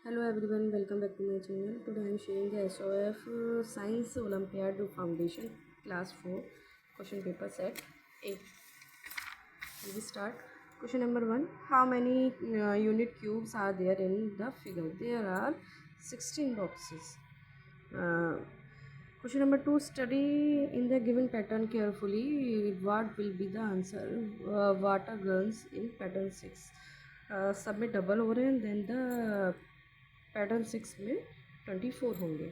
Hello everyone, welcome back to my channel. Today I am sharing the SOF Science Olympiad Foundation Class 4 question paper set A. We start. Question number 1. How many unit cubes are there in the figure? There are 16 boxes. Uh, Question number 2. Study in the given pattern carefully. What will be the answer? Water guns in pattern 6. सब में double हो रहे हैं then the pattern 6 में 24 होंगे.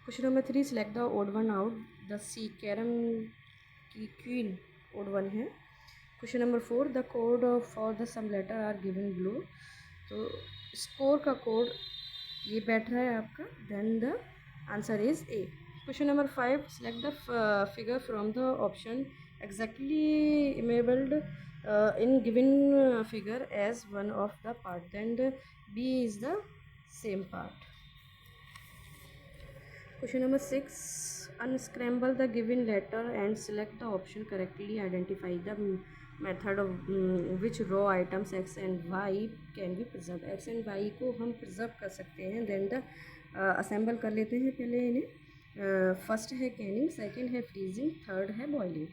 Question number 3. Select the odd one out. The C carrom की queen odd one है. Question number 4. The code for the some letter are given below. तो स्कोर का कोड ये बैठ रहा है आपका. Then the answer is A. Question number 5. Select the figure from the option exactly enabled in given figure as one of the part. Then the B is the same part. Question number 6. Unscramble the given letter and select the option correctly. Identify the method of which row items x and y can be preserved. x and y को हम preserve कर सकते हैं. Then the assemble कर लेते हैं पहले इन्हें. फर्स्ट है कैनिंग, सेकंड है फ्रीजिंग, थर्ड है बॉइलिंग.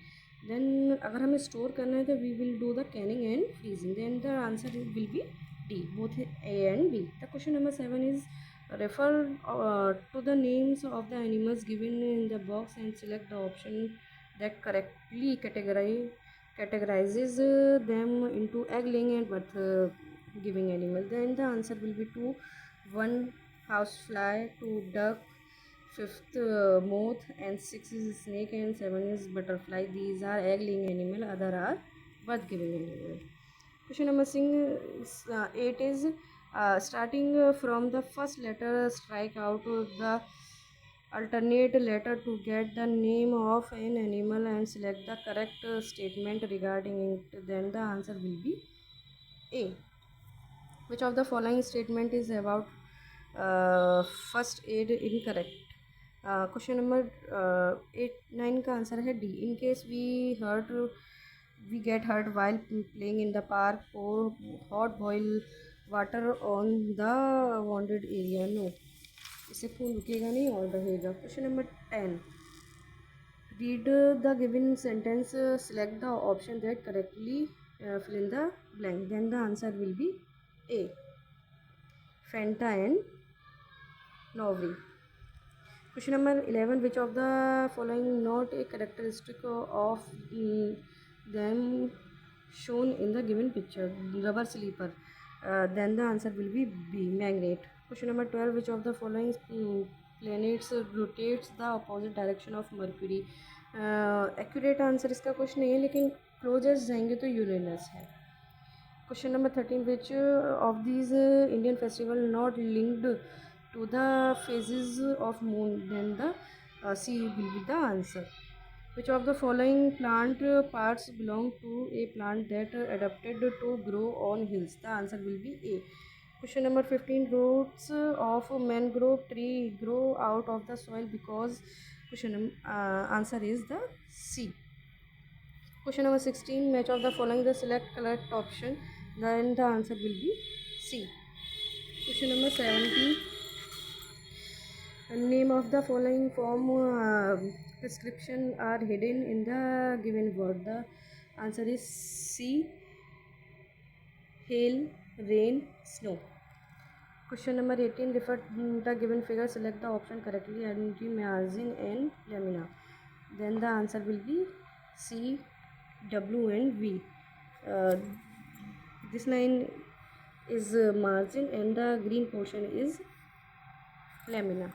देन अगर हमें स्टोर करना है तो we will do the canning and freezing. Then the answer will be D. Both है A and B. The question number 7 is refer to the names of the animals given in the box and select the option that correctly categorizes them into egg laying and birth giving animal. Then the answer will be 2. 1 housefly, 2 duck, 5th moth, and 6 is snake, and 7 is butterfly. These are egg laying animal, other are birth giving animal. Question number 8 is starting from the first letter, strike out the alternate letter to get the name of an animal and select the correct statement regarding it. Then the answer will be A. Which of the following statement is about first aid incorrect? Question number 8 9 का answer है D. In case we get hurt while playing in the park, pour hot boiled water on the wounded area. No, इससे खून रुकेगा नहीं और रहेगा. Question number 10. Read the given sentence, select the option that correctly fill in the blank. Then the answer will be A. Fanta and Novi. Question number 11. Which of the following not a characteristic of them shown in the given picture? Rubber sleeper. Then the answer will be B. Magnet. Question number 12. Which of the following planets rotates the opposite direction of Mercury? Accurate answer इसका कुछ नहीं है, लेकिन closest जाएंगे तो Uranus है. Question number 13. Which of these Indian festival not linked to the phases of moon? Then the C will be the answer. Which of the following plant parts belong to a plant that adapted to grow on hills? The answer will be A. Question number 15. Roots of mangrove tree grow out of the soil because answer is the C. Question number 16. Match of the following the select correct option. Then the answer will be C. Question number 17. Name of the following form prescription are hidden in the given word. The answer is C. Hail, rain, snow. Question number 18. Refer the given figure, select the option correctly. Adrimyazin and lamina. Then the answer will be C, W and V. This line is margin and the green portion is lamina.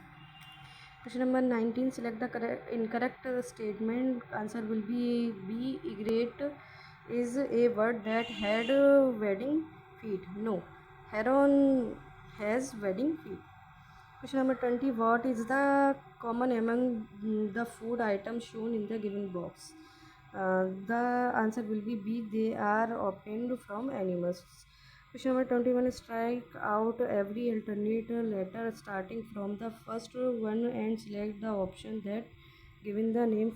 Question number 19. Select the incorrect statement. Answer will be B. Egret is a bird that had wedding feet. No, heron has wedding feet. Question number 20. What is the common among the food items shown in the given box? The answer will be B. They are obtained from animals. Question number 21. Strike out every alternate letter starting from the first one and select the option that given the name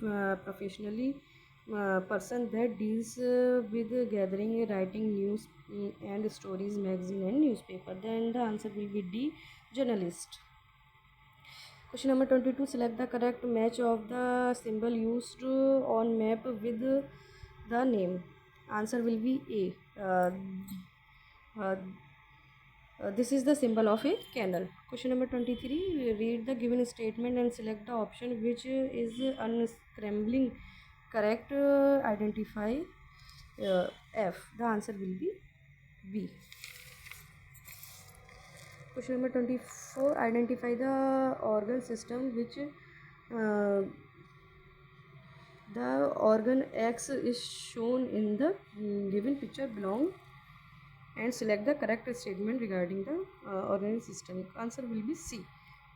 professionally person that deals with gathering, writing news and stories, magazine and newspaper. Then the answer will be D, journalist. Question number 22. Select the correct match of the symbol used on map with the name. Answer will be A. Uh, this is the symbol of a candle. Question number 23. Read the given statement and select the option which is unscrambling correct. Identify F. The answer will be B. Question number 24. Identify the organ system which the organ X is shown in the given picture belong, and select the correct statement regarding the organ system. Answer will be C.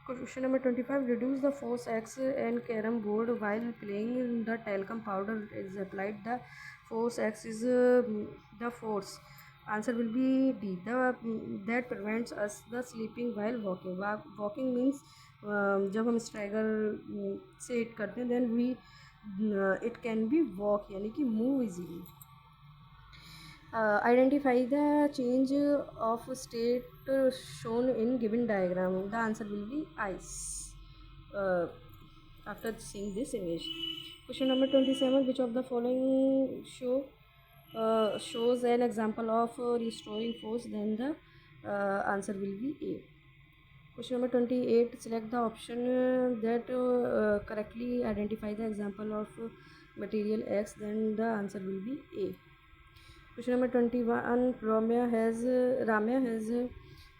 Question number 25. Reduce the force X and carom board while playing. The talcum powder is applied. The force X is the force. Answer will be D. That prevents us the sleeping while walking. Walking means जब हम स्ट्राइगर से hit करते हैं then we it can be walk यानी कि move easily. Identify the change of state shown in given diagram. The answer will be ice. After seeing this image. Question number 27. Which of the following shows an example of restoring force? Then the answer will be A. Question number 28. Select the option that correctly identify the example of material X. Then the answer will be A. Question number 21. Ramya has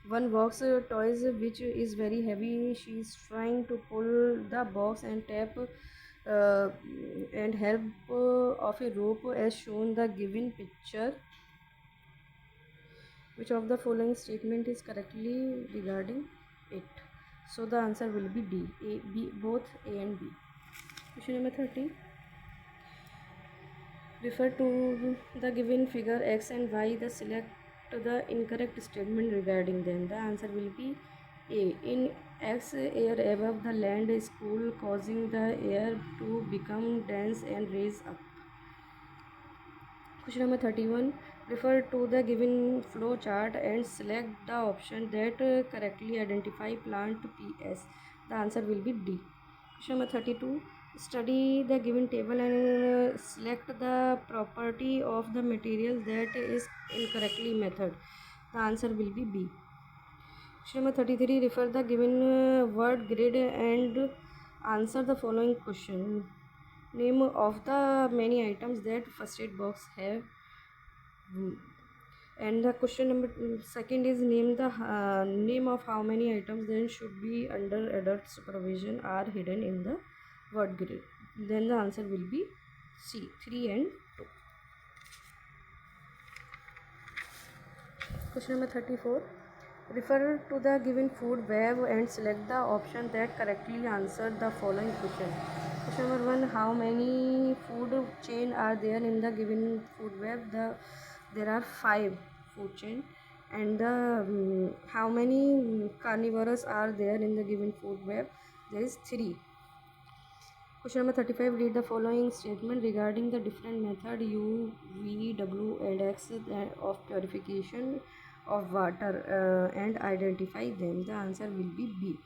one box toys which is very heavy. She is trying to pull the box and tap and help of a rope as shown the given picture. Which of the following statement is correctly regarding it? So the answer will be D. Both A and B. Question number 30. Refer to the given figure X and Y. Select the incorrect statement regarding them. The answer will be A. In X, air above the land is cool, causing the air to become dense and raise up. Question number 31. Refer to the given flow chart and select the option that correctly identify plant PS. The answer will be D. Question number 32. Study the given table and select the property of the material that is incorrectly method. The answer will be B. Question number 33. Refer the given word grid and answer the following question. Name of the many items that first aid box have. And the question number second is name the name of how many items then should be under adult supervision are hidden in the word grid. Then the answer will be C, 3 and 2. Question number 34. Refer to the given food web and select the option that correctly answered the following question. Question number 1. How many food chain are there in the given food web? There are 5 food chain. And how many carnivores are there in the given food web? There is 3. Question number 35. Read the following statement regarding the different method U, V, W and X of purification of water and identify them. The answer will be B.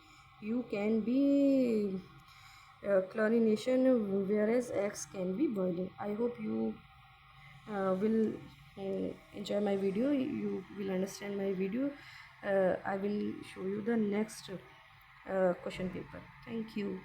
U can be chlorination, whereas X can be boiling. I hope you will enjoy my video. You will understand my video. I will show you the next question paper. Thank you.